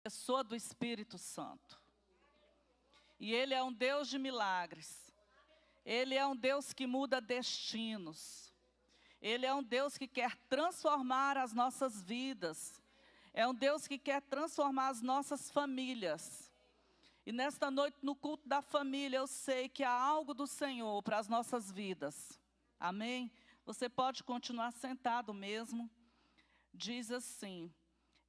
pessoa do Espírito Santo. E Ele é um Deus de milagres. Ele é um Deus que muda destinos. Ele é um Deus que quer transformar as nossas vidas. É um Deus que quer transformar as nossas famílias. E nesta noite, no culto da família, eu sei que há algo do Senhor para as nossas vidas. Amém? Você pode continuar sentado mesmo. Diz assim: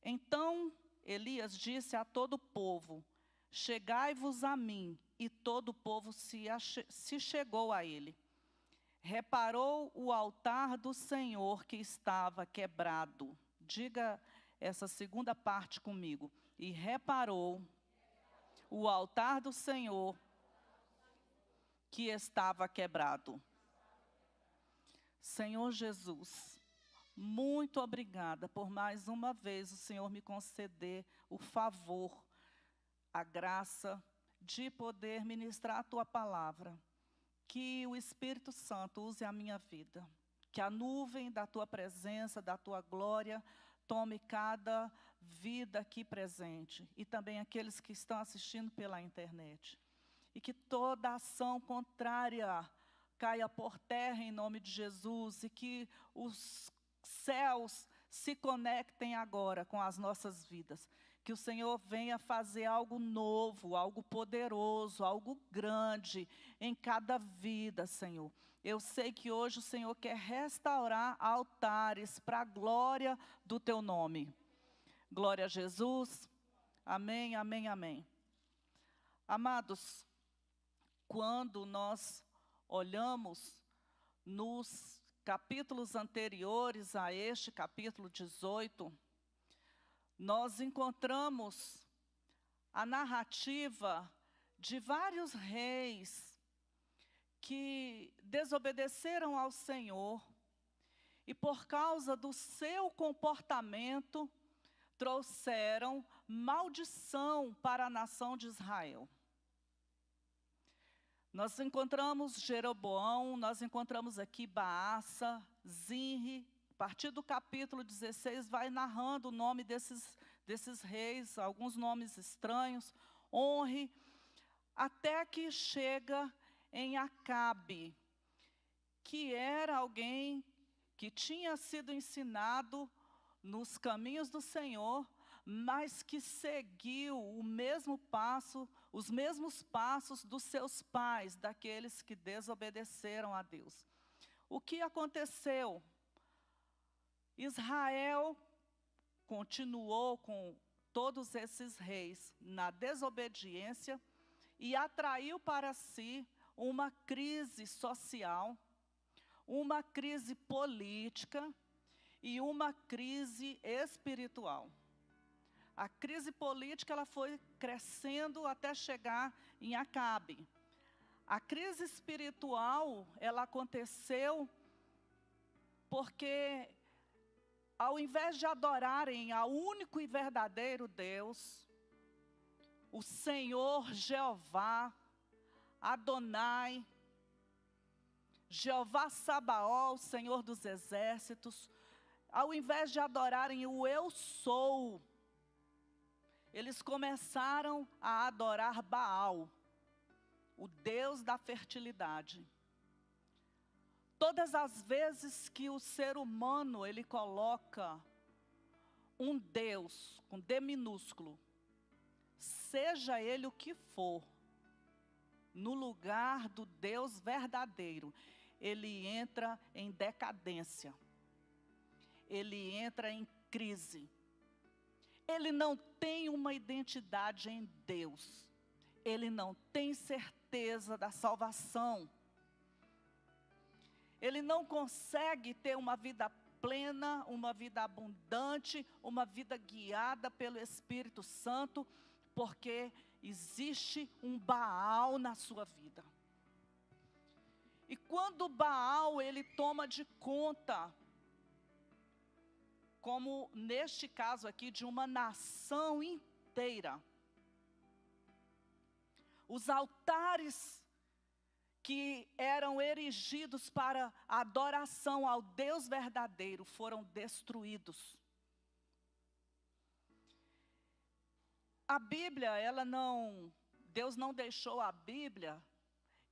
então Elias disse a todo o povo: chegai-vos a mim. E todo o povo se chegou a ele. Reparou o altar do Senhor que estava quebrado. Diga essa segunda parte comigo. E reparou o altar do Senhor que estava quebrado. Senhor Jesus, muito obrigada por mais uma vez o Senhor me conceder o favor, a graça de poder ministrar a Tua palavra. Que o Espírito Santo use a minha vida. Que a nuvem da Tua presença, da Tua glória, tome cada vida aqui presente. E também aqueles que estão assistindo pela internet. E que toda ação contrária caia por terra em nome de Jesus. E que os céus se conectem agora com as nossas vidas. Que o Senhor venha fazer algo novo, algo poderoso, algo grande em cada vida, Senhor. Eu sei que hoje o Senhor quer restaurar altares para a glória do Teu nome. Glória a Jesus. Amém, amém, amém. Amados, quando nós olhamos nos capítulos anteriores a este capítulo 18, nós encontramos a narrativa de vários reis que desobedeceram ao Senhor e por causa do seu comportamento trouxeram maldição para a nação de Israel. Nós encontramos Jeroboão, nós encontramos aqui Baasa, Zinri. A partir do capítulo 16 vai narrando o nome desses reis, alguns nomes estranhos, Onre, até que chega em Acabe, que era alguém que tinha sido ensinado nos caminhos do Senhor, mas que seguiu o mesmo passo, os mesmos passos dos seus pais, daqueles que desobedeceram a Deus. O que aconteceu? Israel continuou com todos esses reis na desobediência e atraiu para si uma crise social, uma crise política e uma crise espiritual. A crise política ela foi crescendo até chegar em Acabe. A crise espiritual ela aconteceu porque, ao invés de adorarem ao único e verdadeiro Deus, o Senhor Jeová, Adonai, Jeová Sabaoth, o Senhor dos exércitos, ao invés de adorarem o Eu Sou, eles começaram a adorar Baal, o Deus da fertilidade. Todas as vezes que o ser humano ele coloca um Deus com D minúsculo, seja ele o que for, no lugar do Deus verdadeiro, ele entra em decadência, ele entra em crise. Ele não tem uma identidade em Deus, ele não tem certeza da salvação. Ele não consegue ter uma vida plena, uma vida abundante, uma vida guiada pelo Espírito Santo, porque existe um Baal na sua vida. E quando o Baal ele toma de conta, como neste caso aqui de uma nação inteira, os altares que eram erigidos para a adoração ao Deus verdadeiro foram destruídos. A Bíblia, Deus não deixou a Bíblia,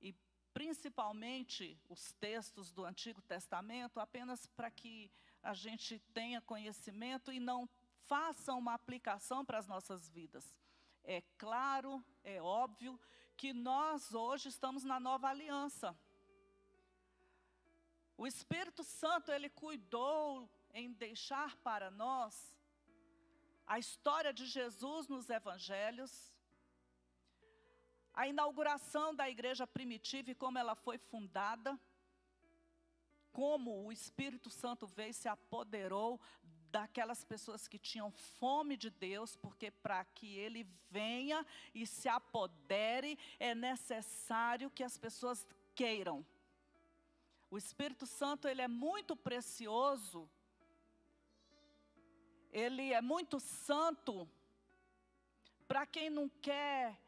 e principalmente os textos do Antigo Testamento, apenas para que a gente tenha conhecimento e não faça uma aplicação para as nossas vidas. É claro, é óbvio, que nós hoje estamos na nova aliança. O Espírito Santo, ele cuidou em deixar para nós a história de Jesus nos evangelhos, a inauguração da igreja primitiva e como ela foi fundada, como o Espírito Santo veio e se apoderou daquelas pessoas que tinham fome de Deus, porque para que Ele venha e se apodere, é necessário que as pessoas queiram. O Espírito Santo, ele é muito precioso, ele é muito santo, para quem não quer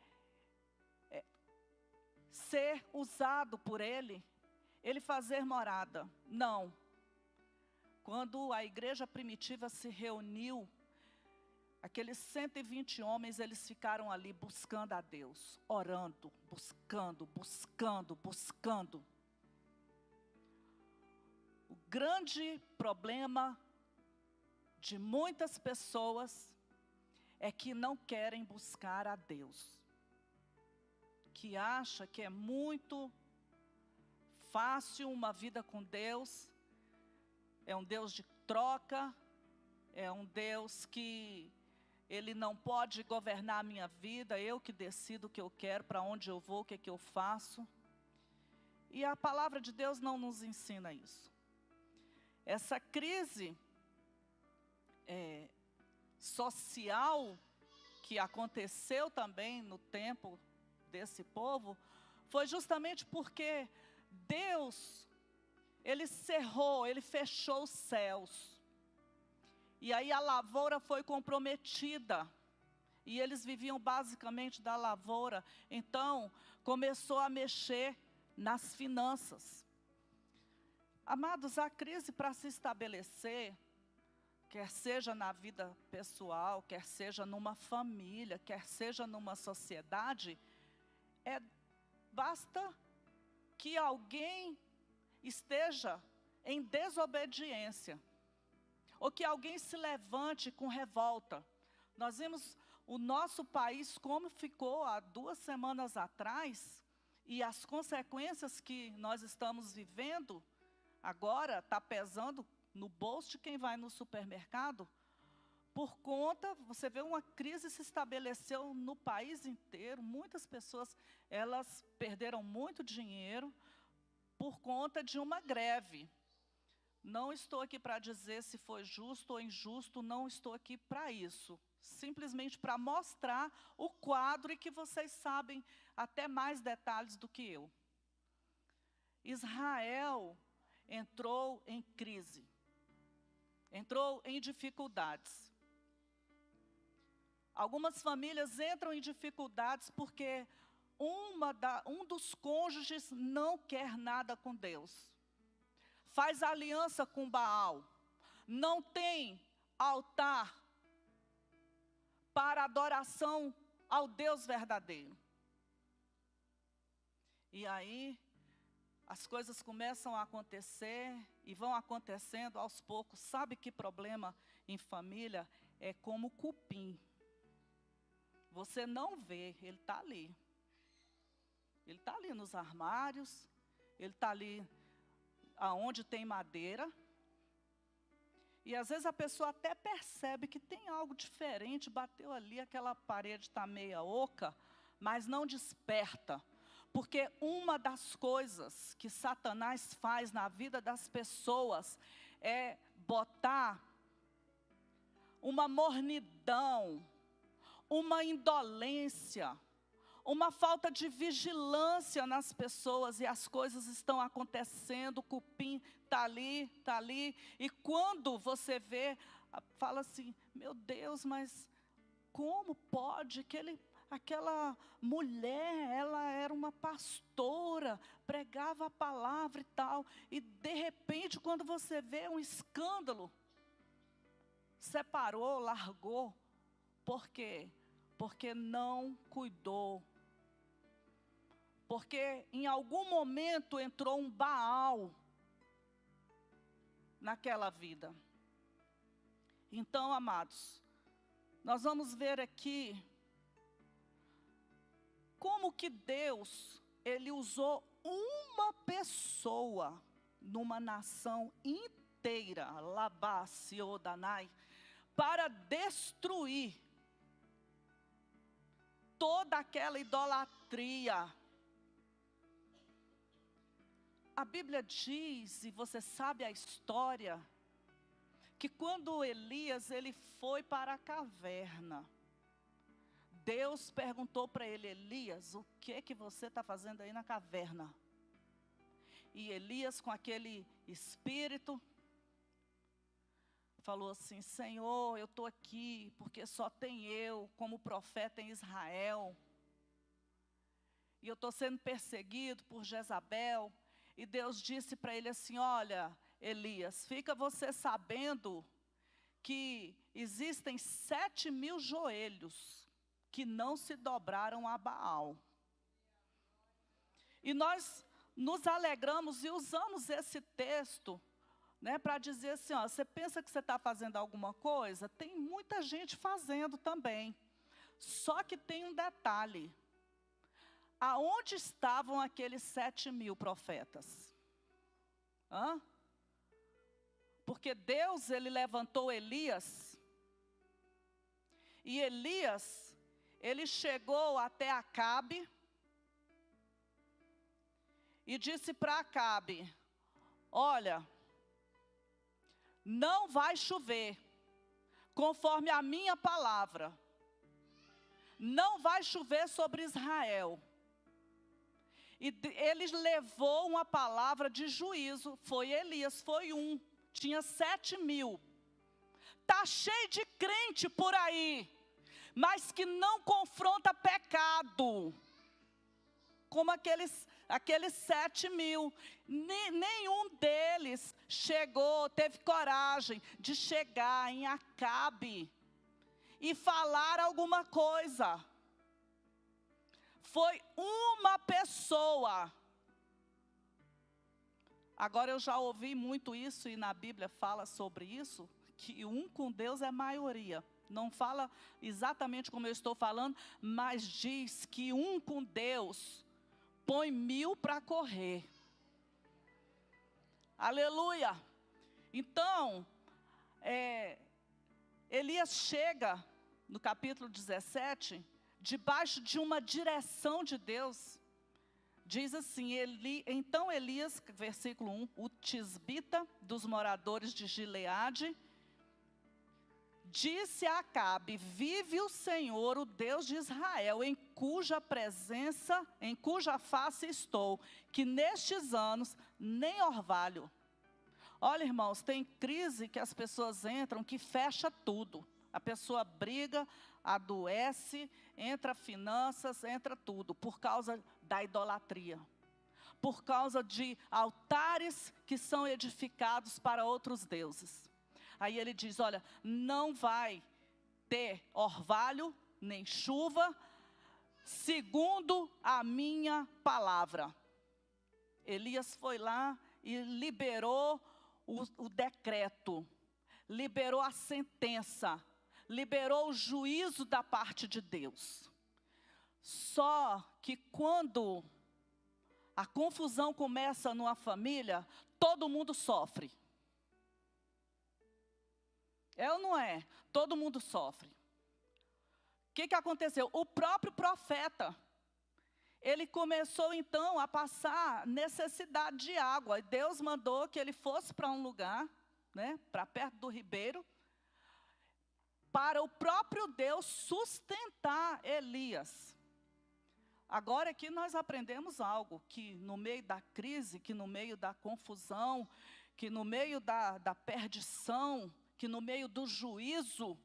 ser usado por Ele fazer morada. Não. Quando a igreja primitiva se reuniu, aqueles 120 homens, eles ficaram ali buscando a Deus, orando, buscando. O grande problema de muitas pessoas é que não querem buscar a Deus, que acha que é muito fácil uma vida com Deus, é um Deus de troca, é um Deus que Ele não pode governar a minha vida, eu que decido o que eu quero, para onde eu vou, o que é que eu faço. E a palavra de Deus não nos ensina isso. Essa crise social que aconteceu também no tempo desse povo, foi justamente porque Deus, Ele cerrou, Ele fechou os céus. E aí a lavoura foi comprometida. E eles viviam basicamente da lavoura. Então, começou a mexer nas finanças. Amados, a crise para se estabelecer, quer seja na vida pessoal, quer seja numa família, quer seja numa sociedade, basta que alguém esteja em desobediência, ou que alguém se levante com revolta. Nós vimos o nosso país como ficou há 2 semanas atrás, e as consequências que nós estamos vivendo agora está pesando no bolso de quem vai no supermercado. Por conta, você vê, uma crise se estabeleceu no país inteiro. Muitas pessoas, elas perderam muito dinheiro por conta de uma greve. Não estou aqui para dizer se foi justo ou injusto, não estou aqui para isso. Simplesmente para mostrar o quadro e que vocês sabem até mais detalhes do que eu. Israel entrou em crise, entrou em dificuldades. Algumas famílias entram em dificuldades porque um dos cônjuges não quer nada com Deus. Faz aliança com Baal. Não tem altar para adoração ao Deus verdadeiro. E aí, as coisas começam a acontecer e vão acontecendo aos poucos. Sabe que problema em família? É como cupim. Você não vê, ele está ali. Ele está ali nos armários, ele está ali aonde tem madeira. E às vezes a pessoa até percebe que tem algo diferente, bateu ali, aquela parede está meia oca, mas não desperta. Porque uma das coisas que Satanás faz na vida das pessoas é botar uma mornidão, uma indolência, uma falta de vigilância nas pessoas, e as coisas estão acontecendo, o cupim está ali, e quando você vê, fala assim, meu Deus, mas como pode aquela mulher, ela era uma pastora, pregava a palavra e tal, e de repente, quando você vê um escândalo, separou, largou. Por quê? porque não cuidou. Porque em algum momento entrou um Baal naquela vida. Então, amados, nós vamos ver aqui como que Deus, Ele usou uma pessoa numa nação inteira, Labá, Odanai, para destruir toda aquela idolatria. A Bíblia diz, e você sabe a história, que quando Elias ele foi para a caverna, Deus perguntou para ele: Elias, o que você está fazendo aí na caverna? E Elias, com aquele espírito, falou assim: Senhor, eu estou aqui porque só tem eu como profeta em Israel. E eu estou sendo perseguido por Jezabel. E Deus disse para ele assim: olha, Elias, fica você sabendo que existem 7.000 joelhos que não se dobraram a Baal. E nós nos alegramos e usamos esse texto, né, para dizer assim, ó, você pensa que você está fazendo alguma coisa? Tem muita gente fazendo também. Só que tem um detalhe. Aonde estavam aqueles 7.000 profetas? Hã? Porque Deus, Ele levantou Elias. E Elias, ele chegou até Acabe. E disse para Acabe: olha, não vai chover, conforme a minha palavra. Não vai chover sobre Israel. E ele levou uma palavra de juízo. Foi Elias, foi um. Tinha 7.000. Está cheio de crente por aí, mas que não confronta pecado. Como aqueles 7.000. Nenhum deles teve coragem de chegar em Acabe e falar alguma coisa. Foi uma pessoa. Agora eu já ouvi muito isso, e na Bíblia fala sobre isso, que um com Deus é maioria. Não fala exatamente como eu estou falando, mas diz que um com Deus põe 1.000 para correr. Aleluia! Então, Elias chega no capítulo 17, debaixo de uma direção de Deus. Diz assim, então Elias, versículo 1, o tisbita dos moradores de Gileade, disse a Acabe: vive o Senhor, o Deus de Israel, em cuja face estou, que nestes anos nem orvalho. Olha, irmãos, tem crise que as pessoas entram, que fecha tudo. A pessoa briga, adoece, entra finanças, entra tudo, por causa da idolatria. Por causa de altares que são edificados para outros deuses. Aí ele diz, olha, não vai ter orvalho, nem chuva, segundo a minha palavra. Elias foi lá e liberou o decreto, liberou a sentença, liberou o juízo da parte de Deus. Só que quando a confusão começa numa família, todo mundo sofre. É ou não é? Todo mundo sofre. O que aconteceu? O próprio profeta, ele começou então a passar necessidade de água. Deus mandou que ele fosse para um lugar, né, para perto do ribeiro, para o próprio Deus sustentar Elias. Agora aqui nós aprendemos algo, que no meio da crise, que no meio da confusão, que no meio da perdição, que no meio do juízo,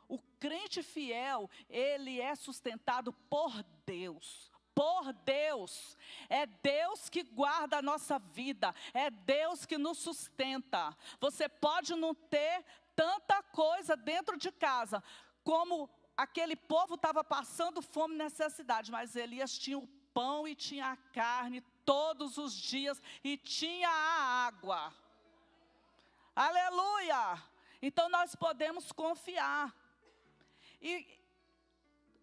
o crente fiel, ele é sustentado por Deus. Por Deus. É Deus que guarda a nossa vida. É Deus que nos sustenta. Você pode não ter tanta coisa dentro de casa, como aquele povo estava passando fome e necessidade, mas Elias tinha o pão e tinha a carne todos os dias e tinha a água. Aleluia! Então nós podemos confiar. E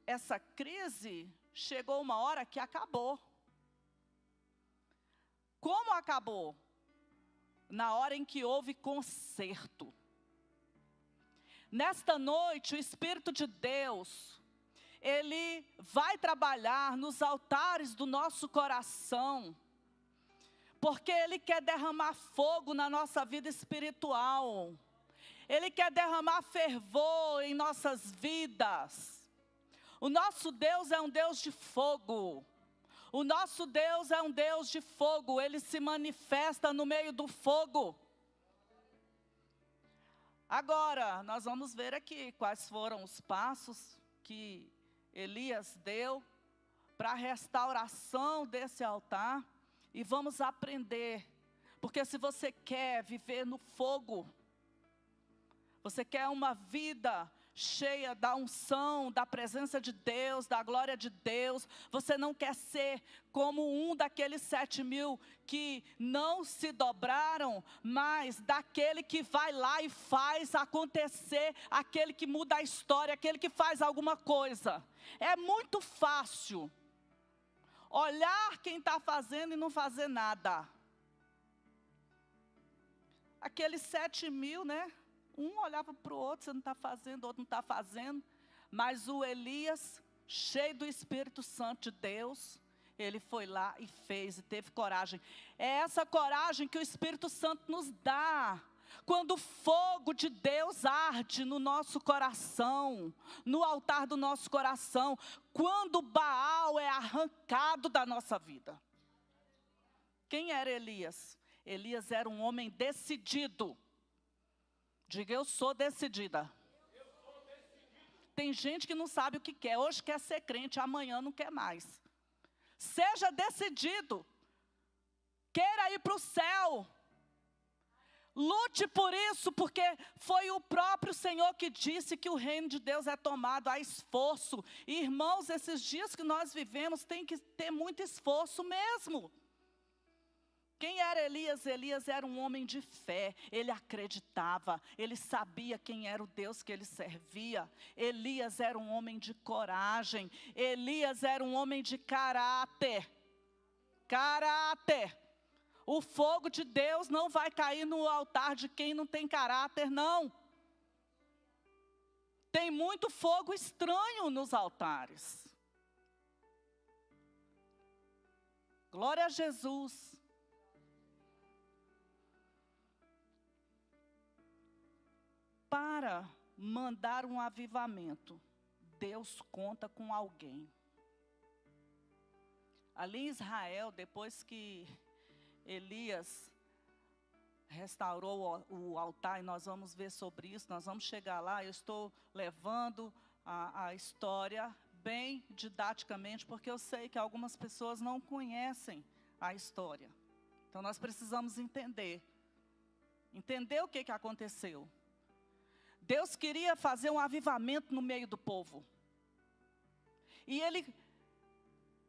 essa crise chegou uma hora que acabou. Como acabou? Na hora em que houve conserto. Nesta noite, o Espírito de Deus, Ele vai trabalhar nos altares do nosso coração, porque Ele quer derramar fogo na nossa vida espiritual. Ele quer derramar fervor em nossas vidas. O nosso Deus é um Deus de fogo. O nosso Deus é um Deus de fogo. Ele se manifesta no meio do fogo. Agora, nós vamos ver aqui quais foram os passos que Elias deu para a restauração desse altar. E vamos aprender. Porque se você quer viver no fogo, você quer uma vida cheia da unção, da presença de Deus, da glória de Deus. Você não quer ser como um daqueles 7.000 que não se dobraram, mas daquele que vai lá e faz acontecer, aquele que muda a história, aquele que faz alguma coisa. É muito fácil olhar quem está fazendo e não fazer nada. Aqueles 7.000, né? Um olhava para o outro, você não está fazendo, o outro não está fazendo. Mas o Elias, cheio do Espírito Santo de Deus, ele foi lá e fez, e teve coragem. É essa coragem que o Espírito Santo nos dá. Quando o fogo de Deus arde no nosso coração, no altar do nosso coração. Quando o Baal é arrancado da nossa vida. Quem era Elias? Elias era um homem decidido. Diga, eu sou decidida. Tem gente que não sabe o que quer. Hoje quer ser crente, amanhã não quer mais. Seja decidido. Queira ir para o céu. Lute por isso, porque foi o próprio Senhor que disse que o reino de Deus é tomado a esforço. E, irmãos, esses dias que nós vivemos tem que ter muito esforço mesmo. Quem era Elias? Elias era um homem de fé, ele acreditava, ele sabia quem era o Deus que ele servia. Elias era um homem de coragem, Elias era um homem de caráter. Caráter. O fogo de Deus não vai cair no altar de quem não tem caráter, não. Tem muito fogo estranho nos altares. Glória a Jesus. Para mandar um avivamento, Deus conta com alguém. Ali em Israel, depois que Elias restaurou o altar, e nós vamos ver sobre isso, nós vamos chegar lá. Eu estou levando a história bem didaticamente, porque eu sei que algumas pessoas não conhecem a história. Então nós precisamos entender o que aconteceu. Deus queria fazer um avivamento no meio do povo. E Ele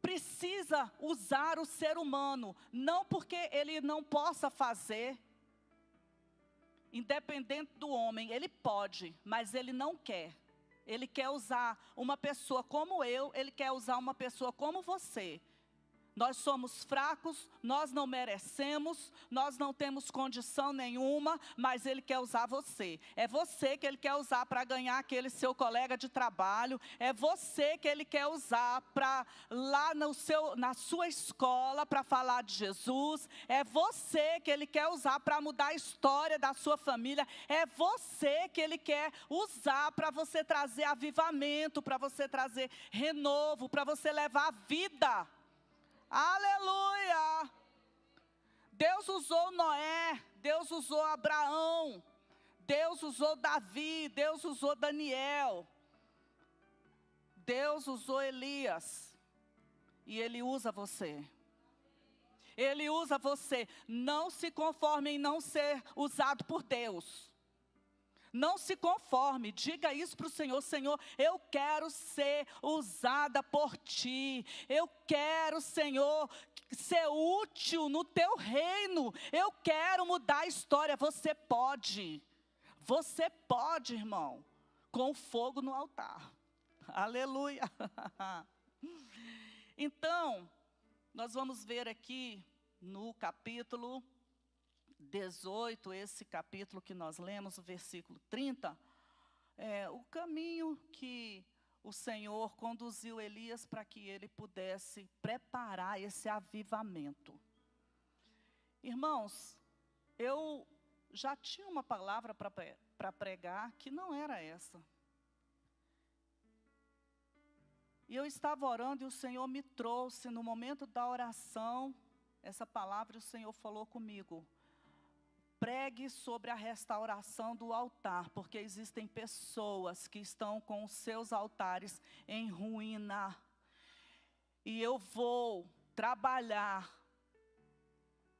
precisa usar o ser humano. Não porque Ele não possa fazer, independente do homem. Ele pode, mas Ele não quer. Ele quer usar uma pessoa como eu, Ele quer usar uma pessoa como você. Nós somos fracos, nós não merecemos, nós não temos condição nenhuma, mas Ele quer usar você. É você que Ele quer usar para ganhar aquele seu colega de trabalho. É você que Ele quer usar para lá na sua escola para falar de Jesus. É você que Ele quer usar para mudar a história da sua família. É você que Ele quer usar para você trazer avivamento, para você trazer renovo, para você levar vida. Aleluia! Deus usou Noé, Deus usou Abraão, Deus usou Davi, Deus usou Daniel, Deus usou Elias, e Ele usa você. Ele usa você. Não se conforme em não ser usado por Deus. Não se conforme, diga isso para o Senhor: Senhor, eu quero ser usada por Ti. Eu quero, Senhor, ser útil no Teu reino. Eu quero mudar a história. Você pode, irmão, com o fogo no altar. Aleluia. Então, nós vamos ver aqui no capítulo 18, esse capítulo que nós lemos, o versículo 30, o caminho que o Senhor conduziu Elias para que ele pudesse preparar esse avivamento. Irmãos, eu já tinha uma palavra para pregar que não era essa. E eu estava orando e o Senhor me trouxe, no momento da oração, essa palavra, o Senhor falou comigo: pregue sobre a restauração do altar, porque existem pessoas que estão com os seus altares em ruína. E eu vou trabalhar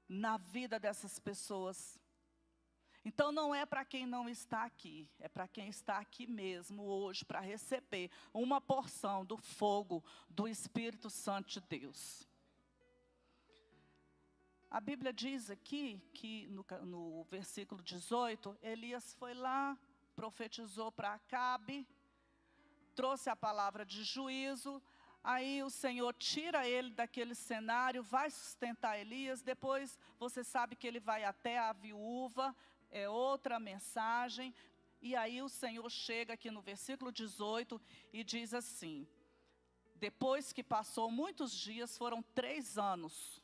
na vida dessas pessoas. Então não é para quem não está aqui, é para quem está aqui mesmo hoje, para receber uma porção do fogo do Espírito Santo de Deus. A Bíblia diz aqui que no versículo 18, Elias foi lá, profetizou para Acabe, trouxe a palavra de juízo. Aí o Senhor tira ele daquele cenário, vai sustentar Elias. Depois você sabe que ele vai até a viúva, é outra mensagem. E aí o Senhor chega aqui no versículo 18 e diz assim: depois que passou muitos dias, foram 3 anos.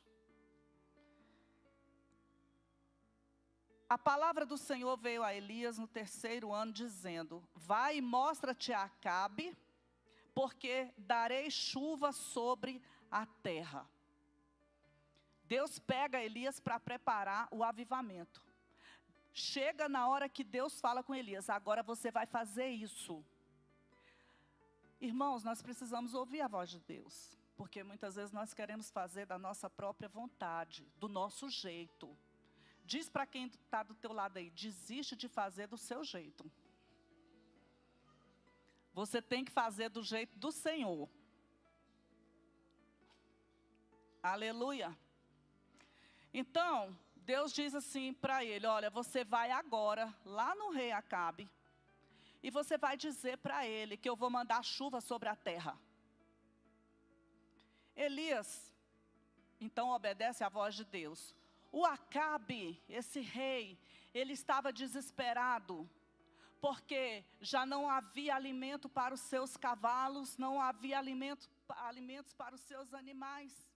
A palavra do Senhor veio a Elias no 3º ano, dizendo: vai e mostra-te a Acabe, porque darei chuva sobre a terra. Deus pega Elias para preparar o avivamento. Chega na hora que Deus fala com Elias: agora você vai fazer isso. Irmãos, nós precisamos ouvir a voz de Deus, porque muitas vezes nós queremos fazer da nossa própria vontade, do nosso jeito. Diz para quem está do teu lado aí: desiste de fazer do seu jeito. Você tem que fazer do jeito do Senhor. Aleluia. Então, Deus diz assim para ele: olha, você vai agora lá no rei Acabe, e você vai dizer para ele que eu vou mandar chuva sobre a terra. Elias, então, obedece à voz de Deus. O Acabe, esse rei, ele estava desesperado, porque já não havia alimento para os seus cavalos, não havia alimentos para os seus animais.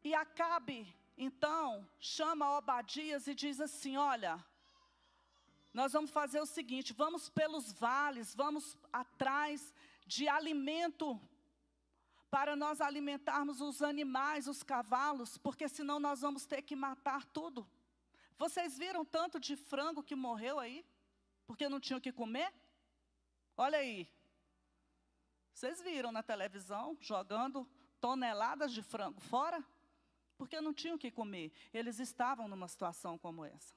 E Acabe, então, chama Obadias e diz assim: olha, nós vamos fazer o seguinte, vamos pelos vales, vamos atrás de alimento, para nós alimentarmos os animais, os cavalos, porque senão nós vamos ter que matar tudo. Vocês viram tanto de frango que morreu aí? Porque não tinham o que comer? Olha aí. Vocês viram na televisão, jogando toneladas de frango fora? Porque não tinham o que comer. Eles estavam numa situação como essa.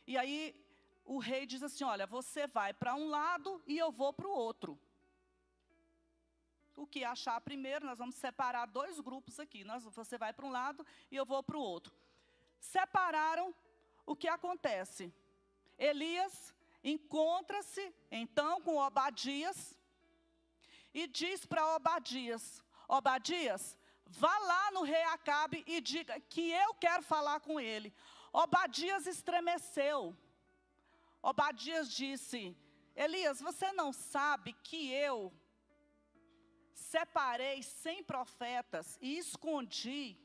E aí o rei diz assim: olha, você vai para um lado e eu vou para o outro. O que achar primeiro, nós vamos separar 2 grupos aqui. Você vai para um lado e eu vou para o outro. Separaram, o que acontece? Elias encontra-se então com Obadias e diz para Obadias: Obadias, vá lá no rei Acabe e diga que eu quero falar com ele. Obadias estremeceu. Obadias disse: Elias, você não sabe que eu separei 100 profetas e escondi,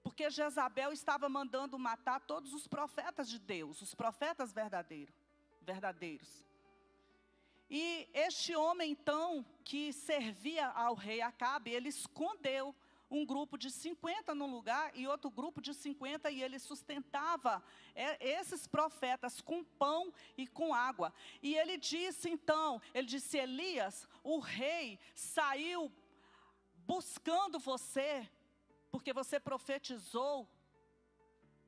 porque Jezabel estava mandando matar todos os profetas de Deus, os profetas verdadeiros. E este homem, então, que servia ao rei Acabe, ele escondeu um grupo de 50 num lugar e outro grupo de 50, e ele sustentava esses profetas com pão e com água. E ele disse então, Elias, o rei saiu buscando você, porque você profetizou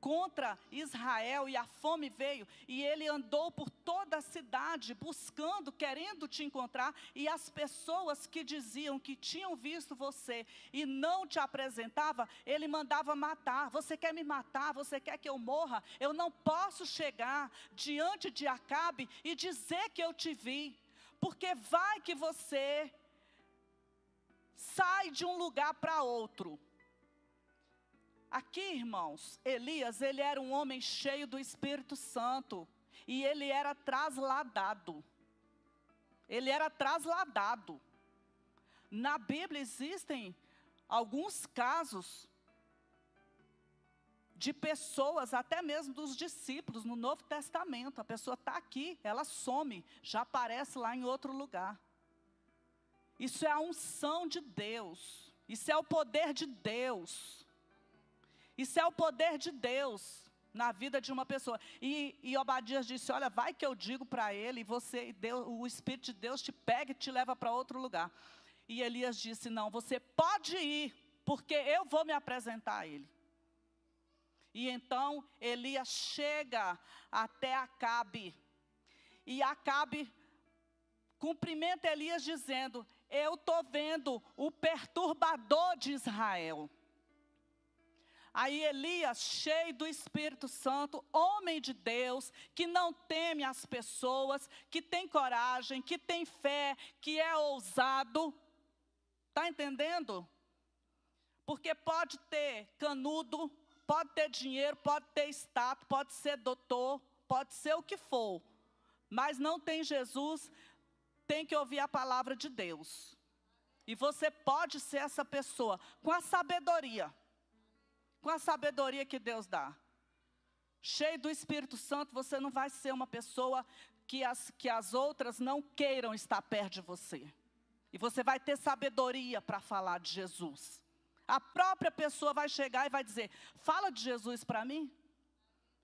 contra Israel, e a fome veio, e ele andou por toda a cidade, buscando, querendo te encontrar, e as pessoas que diziam que tinham visto você, e não te apresentava, ele mandava matar. Você quer me matar? Você quer que eu morra? Eu não posso chegar diante de Acabe e dizer que eu te vi, porque vai que você sai de um lugar para outro. Aqui, irmãos, Elias, ele era um homem cheio do Espírito Santo. E ele era trasladado. Ele era trasladado. Na Bíblia existem alguns casos de pessoas, até mesmo dos discípulos, no Novo Testamento. A pessoa está aqui, ela some, já aparece lá em outro lugar. Isso é a unção de Deus. Isso é o poder de Deus. Isso é o poder de Deus na vida de uma pessoa. E Obadias disse, olha, vai que eu digo para ele, e você, Deus, o Espírito de Deus te pega e te leva para outro lugar. E Elias disse, não, você pode ir, porque eu vou me apresentar a ele. E então Elias chega até Acabe. E Acabe cumprimenta Elias dizendo, eu estou vendo o perturbador de Israel. Aí Elias, cheio do Espírito Santo, homem de Deus, que não teme as pessoas, que tem coragem, que tem fé, que é ousado. Está entendendo? Porque pode ter canudo, pode ter dinheiro, pode ter status, pode ser doutor, pode ser o que for. Mas não tem Jesus, tem que ouvir a palavra de Deus. E você pode ser essa pessoa com a sabedoria. Com a sabedoria que Deus dá. Cheio do Espírito Santo, você não vai ser uma pessoa que as outras não queiram estar perto de você. E você vai ter sabedoria para falar de Jesus. A própria pessoa vai chegar e vai dizer, fala de Jesus para mim.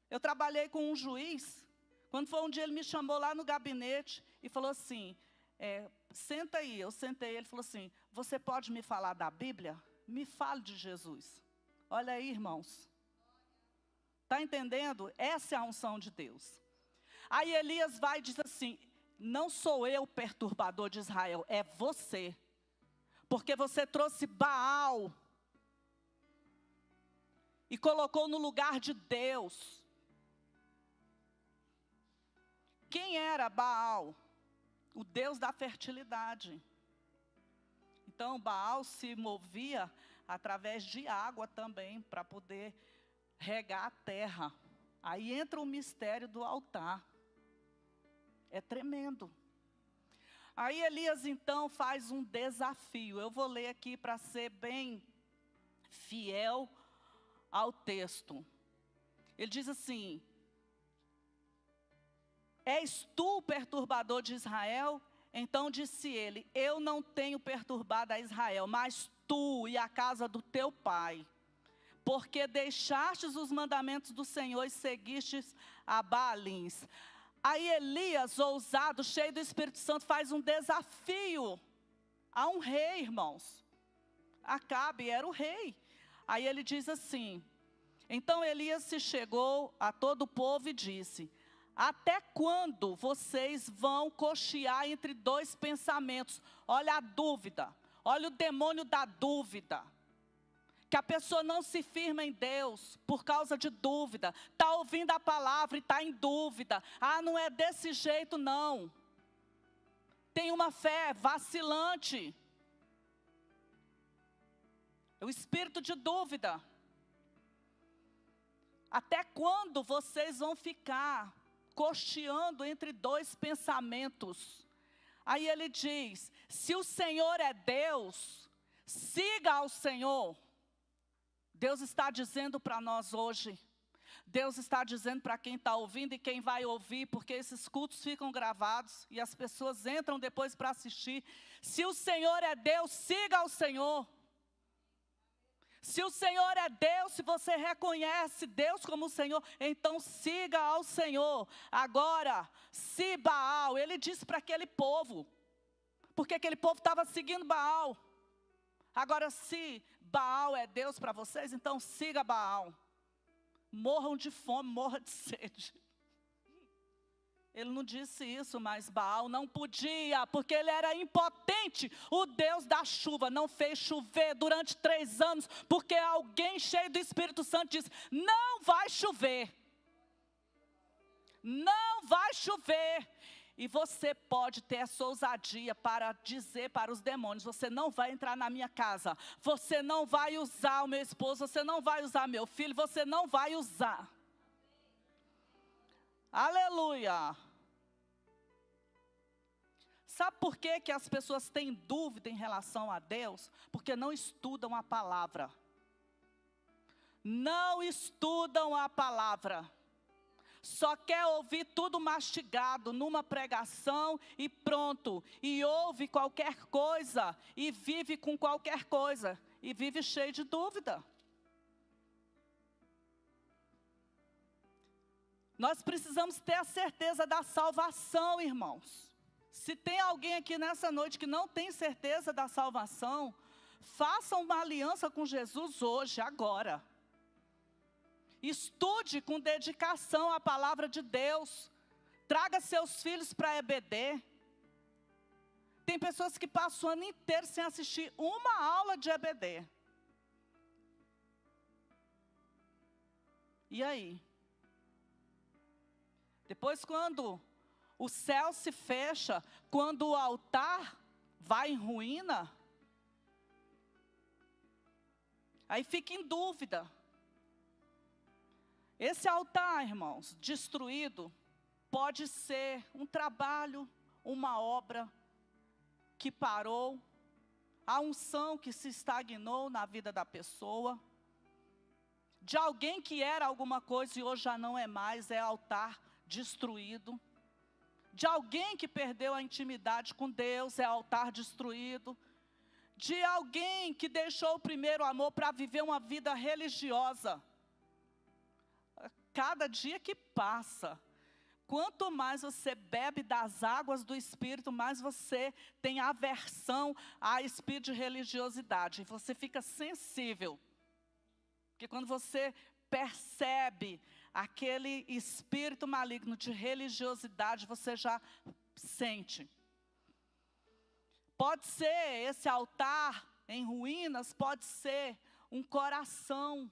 Eu trabalhei com um juiz, quando foi um dia ele me chamou lá no gabinete e falou assim, senta aí. Eu sentei, ele falou assim, você pode me falar da Bíblia? Me fale de Jesus. Olha aí, irmãos. Está entendendo? Essa é a unção de Deus. Aí Elias vai e diz assim, não sou eu o perturbador de Israel, é você. Porque você trouxe Baal e colocou no lugar de Deus. Quem era Baal? O Deus da fertilidade. Então Baal se movia através de água também, para poder regar a terra. Aí entra o mistério do altar. É tremendo. Aí Elias então faz um desafio. Eu vou ler aqui para ser bem fiel ao texto. Ele diz assim, és tu o perturbador de Israel? Então disse ele, eu não tenho perturbado a Israel, mas tu e a casa do teu pai, porque deixastes os mandamentos do Senhor e seguistes a Baalins. Aí Elias, ousado, cheio do Espírito Santo, faz um desafio a um rei, irmãos. Acabe era o rei. Aí ele diz assim, então Elias se chegou a todo o povo e disse, até quando vocês vão cochear entre dois pensamentos? Olha a dúvida. Olha o demônio da dúvida. Que a pessoa não se firma em Deus por causa de dúvida. Está ouvindo a palavra e está em dúvida. Ah, não é desse jeito não. Tem uma fé vacilante. O espírito de dúvida. Até quando vocês vão ficar cocheando entre dois pensamentos? Aí ele diz, se o Senhor é Deus, siga ao Senhor. Deus está dizendo para nós hoje. Deus está dizendo para quem está ouvindo e quem vai ouvir, porque esses cultos ficam gravados e as pessoas entram depois para assistir. Se o Senhor é Deus, siga ao Senhor. Se o Senhor é Deus, se você reconhece Deus como o Senhor, então siga ao Senhor. Agora, se Baal, ele disse para aquele povo, porque aquele povo estava seguindo Baal. Agora, se Baal é Deus para vocês, então siga Baal. morram de fome, morram de sede. Ele não disse isso, mas Baal não podia, porque ele era impotente. O Deus da chuva não fez chover durante 3 anos, porque alguém cheio do Espírito Santo disse, não vai chover. Não vai chover. E você pode ter essa ousadia para dizer para os demônios, você não vai entrar na minha casa, você não vai usar o meu esposo, você não vai usar meu filho, você não vai usar. Aleluia. Sabe por que as pessoas têm dúvida em relação a Deus? Porque não estudam a palavra. Não estudam a palavra. Só quer ouvir tudo mastigado numa pregação e pronto. E ouve qualquer coisa e vive com qualquer coisa. E vive cheio de dúvida. Nós precisamos ter a certeza da salvação, irmãos. Se tem alguém aqui nessa noite que não tem certeza da salvação, faça uma aliança com Jesus hoje, agora. Estude com dedicação a palavra de Deus. Traga seus filhos para a EBD. Tem pessoas que passam o ano inteiro sem assistir uma aula de EBD. E aí? Depois, quando o céu se fecha, quando o altar vai em ruína, aí fica em dúvida. Esse altar, irmãos, destruído, pode ser um trabalho, uma obra que parou, a unção que se estagnou na vida da pessoa, de alguém que era alguma coisa e hoje já não é mais, é altar destruído. De alguém que perdeu a intimidade com Deus, é altar destruído. De alguém que deixou o primeiro amor para viver uma vida religiosa. Cada dia que passa, quanto mais você bebe das águas do Espírito, mais você tem aversão a espírito de religiosidade. Você fica sensível. Porque quando você percebe aquele espírito maligno de religiosidade, você já sente. Pode ser esse altar em ruínas, pode ser um coração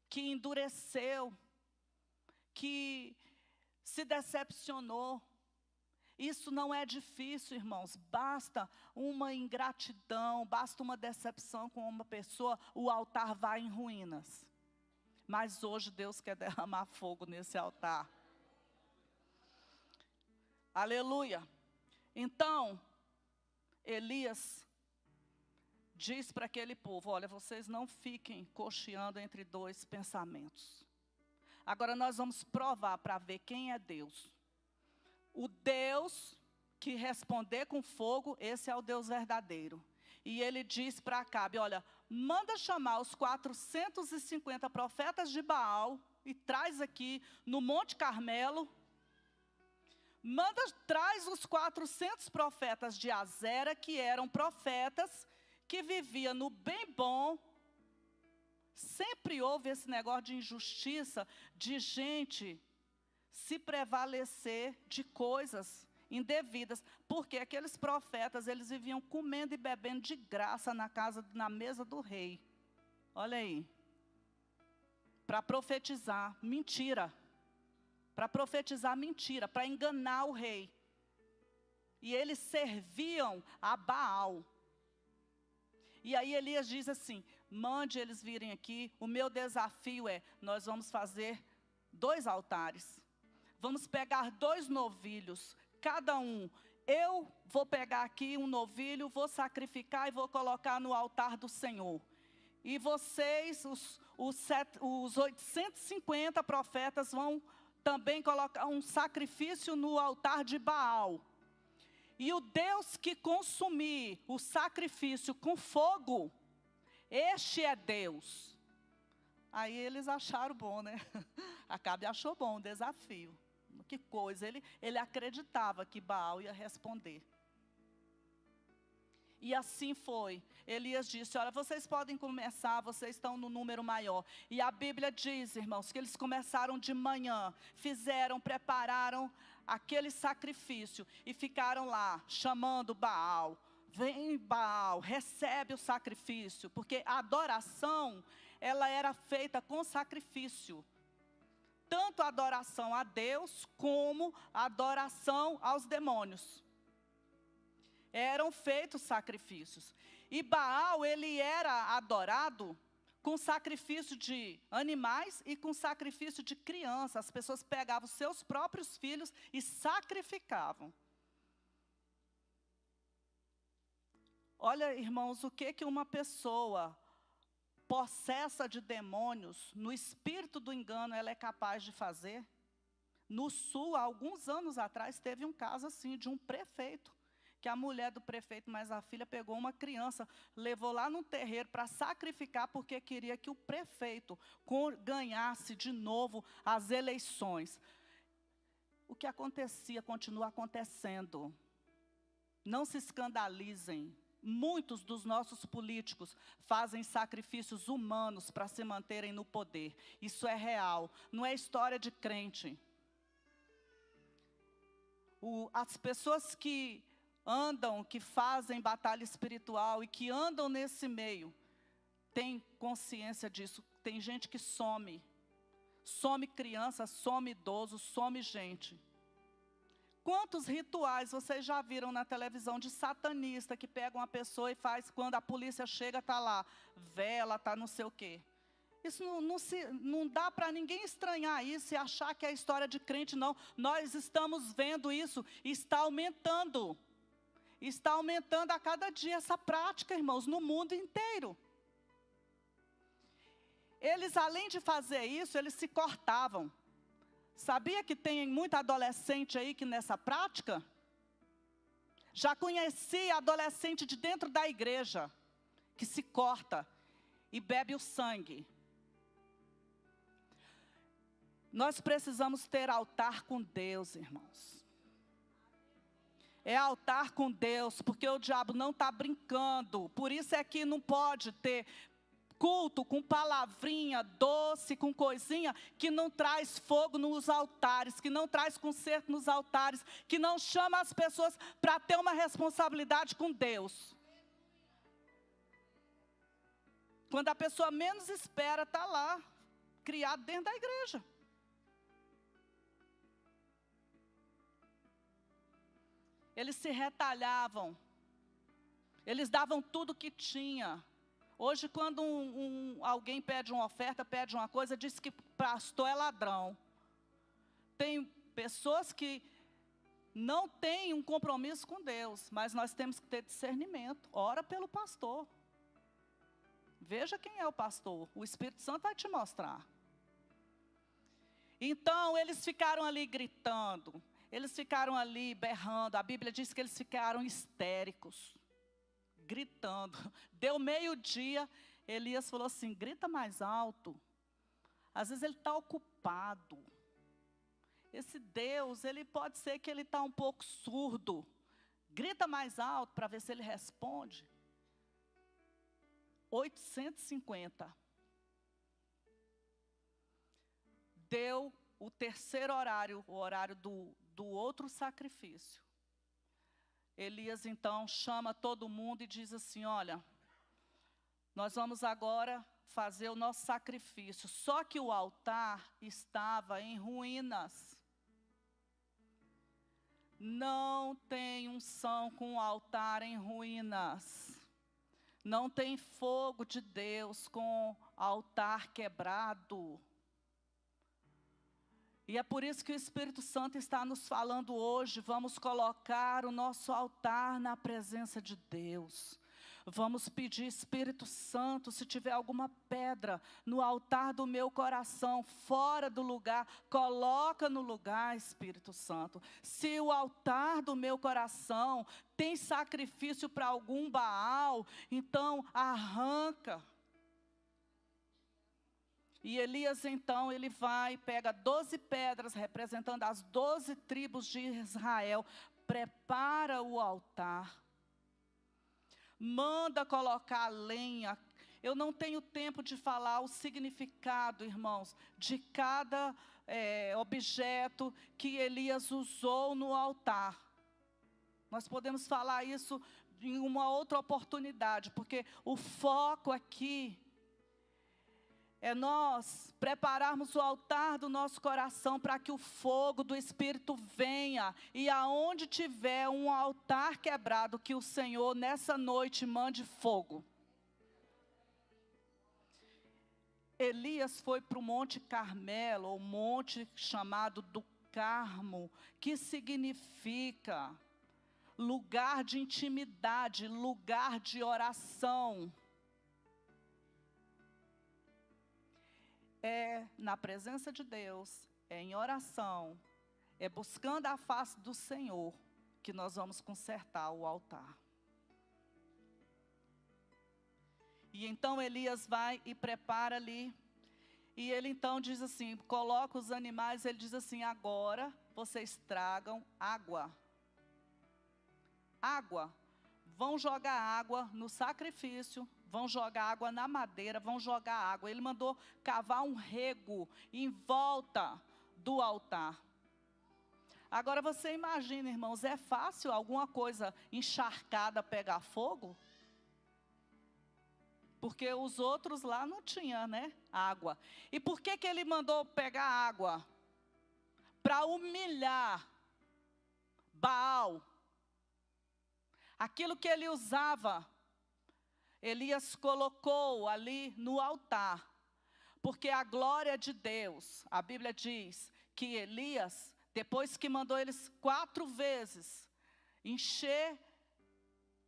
que endureceu, que se decepcionou. Isso não é difícil, irmãos. Basta uma ingratidão, basta uma decepção com uma pessoa, o altar vai em ruínas. Mas hoje Deus quer derramar fogo nesse altar. Aleluia. Então, Elias diz para aquele povo, olha, vocês não fiquem cocheando entre 2 pensamentos. Agora nós vamos provar para ver quem é Deus. O Deus que responder com fogo, esse é o Deus verdadeiro. E ele diz para Acabe, olha, manda chamar os 450 profetas de Baal e traz aqui no Monte Carmelo. Traz os 400 profetas de Azera, que eram profetas que viviam no bem bom. Sempre houve esse negócio de injustiça, de gente se prevalecer de coisas indevidas, porque aqueles profetas, eles viviam comendo e bebendo de graça na mesa do rei. Olha aí. Para profetizar mentira. Para profetizar mentira, para enganar o rei. E eles serviam a Baal. E aí Elias diz assim, mande eles virem aqui, o meu desafio é, nós vamos fazer 2 altares. Vamos pegar 2 novilhos, cada um. Eu vou pegar aqui um novilho, vou sacrificar e vou colocar no altar do Senhor. E vocês, os 850 profetas, vão também colocar um sacrifício no altar de Baal. E o Deus que consumir o sacrifício com fogo, este é Deus. Aí eles acharam bom, né? Acabe achou bom o desafio. Que coisa, ele acreditava que Baal ia responder. E assim foi. Elias disse, olha, vocês podem começar, vocês estão no número maior. E a Bíblia diz, irmãos, que eles começaram de manhã, prepararam aquele sacrifício e ficaram lá, chamando Baal. Vem Baal, recebe o sacrifício, porque a adoração, ela era feita com sacrifício. Tanto a adoração a Deus, como a adoração aos demônios. Eram feitos sacrifícios. E Baal, ele era adorado com sacrifício de animais e com sacrifício de crianças. As pessoas pegavam seus próprios filhos e sacrificavam. Olha, irmãos, o que uma pessoa possessa de demônios, no espírito do engano, ela é capaz de fazer? No Sul, há alguns anos atrás, teve um caso assim, de um prefeito, que a mulher do prefeito, mas a filha pegou uma criança, levou lá no terreiro para sacrificar, porque queria que o prefeito ganhasse de novo as eleições. O que acontecia, continua acontecendo. Não se escandalizem. Muitos dos nossos políticos fazem sacrifícios humanos para se manterem no poder. Isso é real, não é história de crente. As pessoas que andam, que fazem batalha espiritual e que andam nesse meio, têm consciência disso. Tem gente que some criança, some idoso, some gente. Quantos rituais vocês já viram na televisão de satanista que pega uma pessoa e faz, quando a polícia chega, está lá, vela, está não sei o quê. Isso não dá para ninguém estranhar isso e achar que é história de crente, não. Nós estamos vendo isso, está aumentando. Está aumentando a cada dia essa prática, irmãos, no mundo inteiro. Eles, além de fazer isso, eles se cortavam. Sabia que tem muito adolescente aí que nessa prática? Já conheci adolescente de dentro da igreja, que se corta e bebe o sangue. Nós precisamos ter altar com Deus, irmãos. É altar com Deus, porque o diabo não está brincando. Por isso é que não pode ter culto com palavrinha doce, com coisinha, que não traz fogo nos altares, que não traz conserto nos altares, que não chama as pessoas para ter uma responsabilidade com Deus. Quando a pessoa menos espera, está lá, criado dentro da igreja. Eles se retalhavam, eles davam tudo que tinha. Hoje, quando alguém pede uma oferta, pede uma coisa, diz que pastor é ladrão. Tem pessoas que não têm um compromisso com Deus, mas nós temos que ter discernimento. Ora pelo pastor. Veja quem é o pastor, o Espírito Santo vai te mostrar. Então, eles ficaram ali gritando. Eles ficaram ali berrando, a Bíblia diz que eles ficaram histéricos, gritando. Deu meio-dia, Elias falou assim, grita mais alto. Às vezes ele está ocupado. Esse Deus, ele pode ser que ele está um pouco surdo. Grita mais alto para ver se ele responde. 850. Deu o terceiro horário, o horário do outro sacrifício. Elias então chama todo mundo e diz assim, olha, nós vamos agora fazer o nosso sacrifício. Só que o altar estava em ruínas. Não tem unção com o altar em ruínas. Não tem fogo de Deus com altar quebrado. E é por isso que o Espírito Santo está nos falando hoje, vamos colocar o nosso altar na presença de Deus. Vamos pedir, Espírito Santo, se tiver alguma pedra no altar do meu coração, fora do lugar, coloca no lugar, Espírito Santo. Se o altar do meu coração tem sacrifício para algum Baal, então arranca. E Elias, então, ele vai, pega 12 pedras, representando as 12 tribos de Israel, prepara o altar. manda colocar lenha. Eu não tenho tempo de falar o significado, irmãos, de cada objeto que Elias usou no altar. Nós podemos falar isso em uma outra oportunidade, porque o foco aqui é nós prepararmos o altar do nosso coração para que o fogo do Espírito venha. E aonde tiver um altar quebrado, que o Senhor nessa noite mande fogo. Elias foi para o Monte Carmelo, ou monte chamado do Carmo, que significa lugar de intimidade, lugar de oração. É na presença de Deus, é em oração, é buscando a face do Senhor, que nós vamos consertar o altar. E então Elias vai e prepara ali, e ele então diz assim, coloca os animais, ele diz assim, agora vocês tragam água. Água, vão jogar água no sacrifício, vão jogar água na madeira, vão jogar água. Ele mandou cavar um rego em volta do altar. Agora você imagina, irmãos, é fácil alguma coisa encharcada pegar fogo? Porque os outros lá não tinham, né, água. E por que ele mandou pegar água? Para humilhar Baal. Aquilo que ele usava, Elias colocou ali no altar. Porque a glória de Deus, a Bíblia diz que Elias, depois que mandou eles 4 vezes encher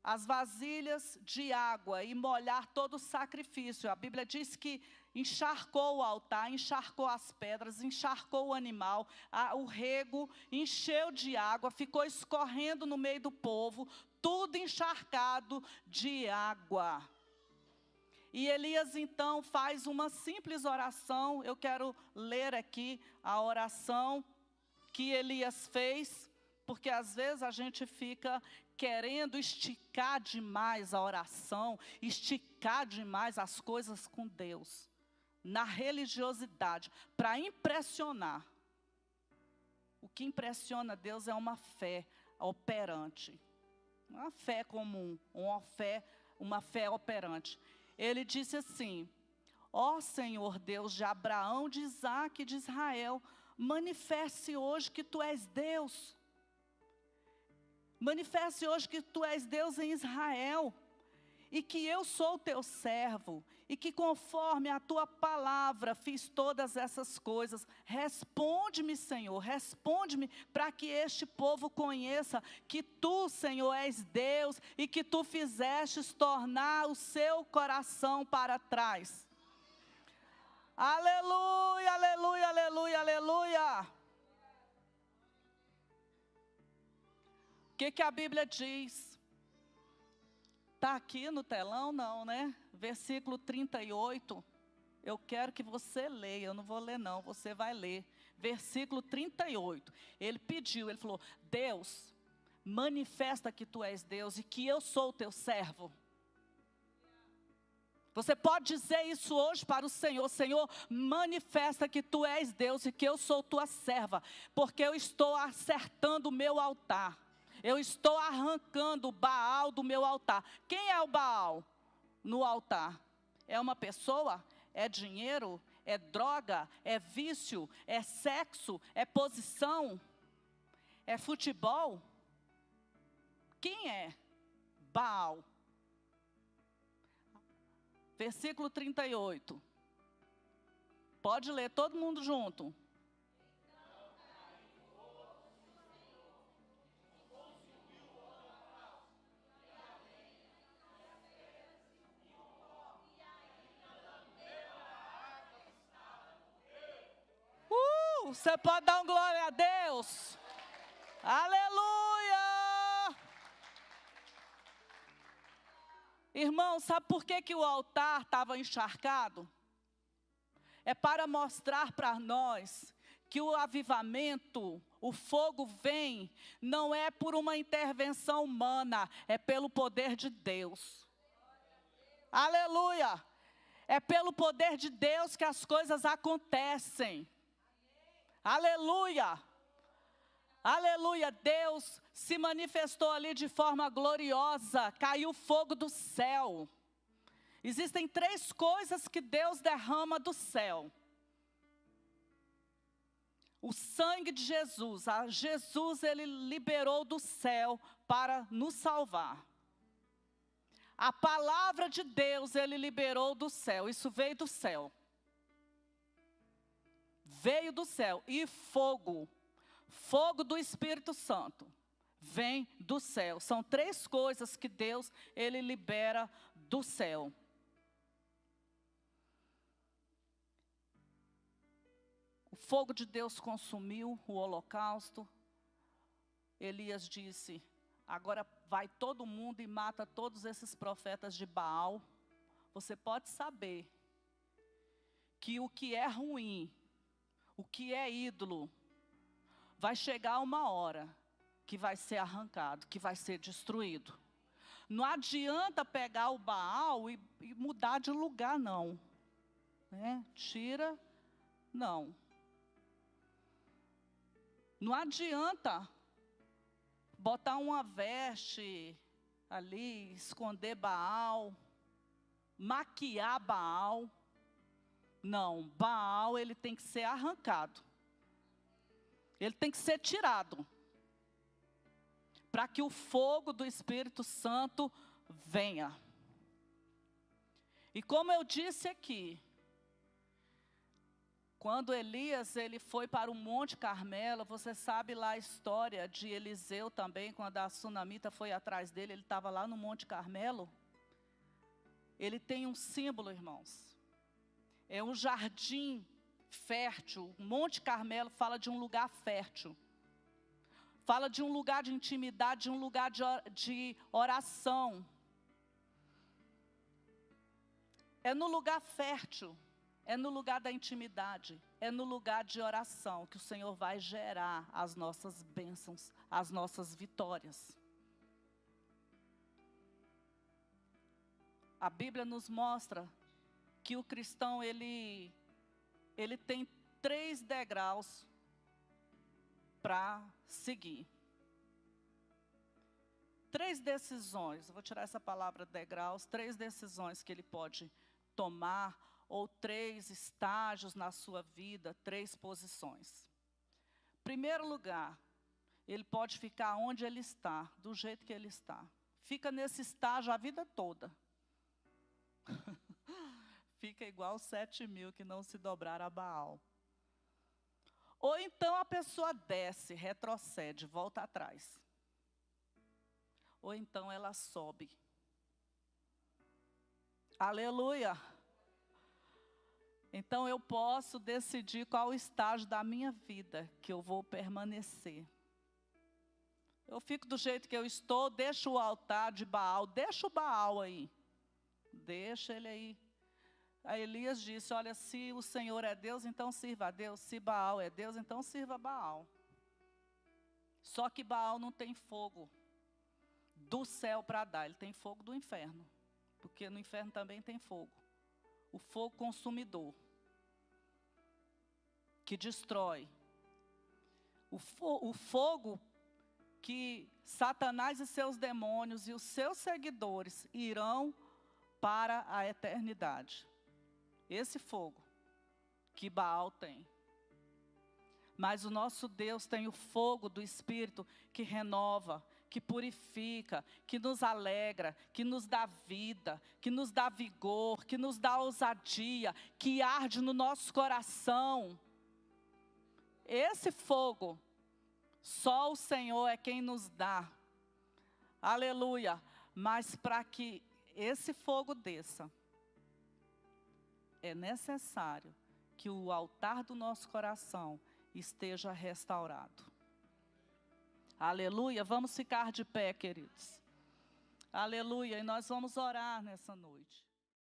as vasilhas de água e molhar todo o sacrifício. A Bíblia diz que encharcou o altar, encharcou as pedras, encharcou o animal, o rego encheu de água, ficou escorrendo no meio do povo, tudo encharcado de água. E Elias então faz uma simples oração. Eu quero ler aqui a oração que Elias fez, porque às vezes a gente fica querendo esticar demais a oração, esticar demais as coisas com Deus, na religiosidade, para impressionar. O que impressiona Deus é uma fé operante, uma fé comum, uma fé operante. Ele disse assim, ó Senhor Deus de Abraão, de Isaque e de Israel, manifeste hoje que Tu és Deus. Manifeste hoje que Tu és Deus em Israel, e que eu sou Teu servo, e que conforme a Tua palavra fiz todas essas coisas. Responde-me, Senhor, responde-me, para que este povo conheça que Tu, Senhor, és Deus, e que Tu fizestes tornar o seu coração para trás. Aleluia, aleluia, aleluia, aleluia. O que a Bíblia diz? Está aqui no telão? Não, né? Versículo 38. Eu quero que você leia, eu não vou ler não, você vai ler. Versículo 38. Ele pediu, ele falou, Deus, manifesta que Tu és Deus e que eu sou o Teu servo. Você pode dizer isso hoje para o Senhor. Senhor, manifesta que Tu és Deus e que eu sou Tua serva, porque eu estou acertando o meu altar. Eu estou arrancando o Baal do meu altar. Quem é o Baal no altar? É uma pessoa? É dinheiro? É droga? É vício? É sexo? É posição? É futebol? Quem é Baal? Versículo 38. Pode ler todo mundo junto. Você pode dar um glória a Deus? Aleluia! Irmão, sabe por que o altar estava encharcado? É para mostrar para nós que o avivamento, o fogo vem, não é por uma intervenção humana, é pelo poder de Deus. Aleluia! É pelo poder de Deus que as coisas acontecem. Aleluia! Aleluia! Deus se manifestou ali de forma gloriosa, caiu fogo do céu. Existem 3 coisas que Deus derrama do céu. O sangue de Jesus, Jesus ele liberou do céu para nos salvar. A palavra de Deus ele liberou do céu, isso veio do céu. Veio do céu. E fogo, fogo do Espírito Santo, vem do céu. São 3 coisas que Deus ele libera do céu. O fogo de Deus consumiu o holocausto. Elias disse, agora vai todo mundo e mata todos esses profetas de Baal. Você pode saber que o que é ruim, o que é ídolo, vai chegar uma hora que vai ser arrancado, que vai ser destruído. Não adianta pegar o Baal e mudar de lugar, não. Tira, não. Não adianta botar uma veste ali, esconder Baal, maquiar Baal. Não, Baal ele tem que ser arrancado. Ele tem que ser tirado. Para que o fogo do Espírito Santo venha. E como eu disse aqui, quando Elias ele foi para o Monte Carmelo, você sabe lá a história de Eliseu também, quando a sunamita foi atrás dele, ele estava lá no Monte Carmelo. Ele tem um símbolo, irmãos. É um jardim fértil. O Monte Carmelo fala de um lugar fértil. Fala de um lugar de intimidade, de um lugar de oração. É no lugar fértil. É no lugar da intimidade, é no lugar de oração que o Senhor vai gerar as nossas bênçãos, as nossas vitórias. A Bíblia nos mostra que o cristão, ele tem 3 degraus para seguir. 3 decisões, eu vou tirar essa palavra degraus, 3 decisões que ele pode tomar, ou 3 estágios na sua vida, 3 posições. Primeiro lugar, ele pode ficar onde ele está, do jeito que ele está. Fica nesse estágio a vida toda. Fica igual 7.000 que não se dobraram a Baal. Ou então a pessoa desce, retrocede, volta atrás. Ou então ela sobe. Aleluia! Então eu posso decidir qual estágio da minha vida que eu vou permanecer. Eu fico do jeito que eu estou, deixo o altar de Baal, deixa o Baal aí. Deixa ele aí. Aí Elias disse, olha, se o Senhor é Deus, então sirva a Deus. Se Baal é Deus, então sirva a Baal. Só que Baal não tem fogo do céu para dar, ele tem fogo do inferno. Porque no inferno também tem fogo. O fogo consumidor. Que destrói. O fogo que Satanás e seus demônios e os seus seguidores irão para a eternidade. Esse fogo que Baal tem. Mas o nosso Deus tem o fogo do Espírito que renova, que purifica, que nos alegra, que nos dá vida, que nos dá vigor, que nos dá ousadia, que arde no nosso coração. Esse fogo, só o Senhor é quem nos dá. Aleluia. Mas para que esse fogo desça, é necessário que o altar do nosso coração esteja restaurado. Aleluia. Vamos ficar de pé, queridos. Aleluia. E nós vamos orar nessa noite.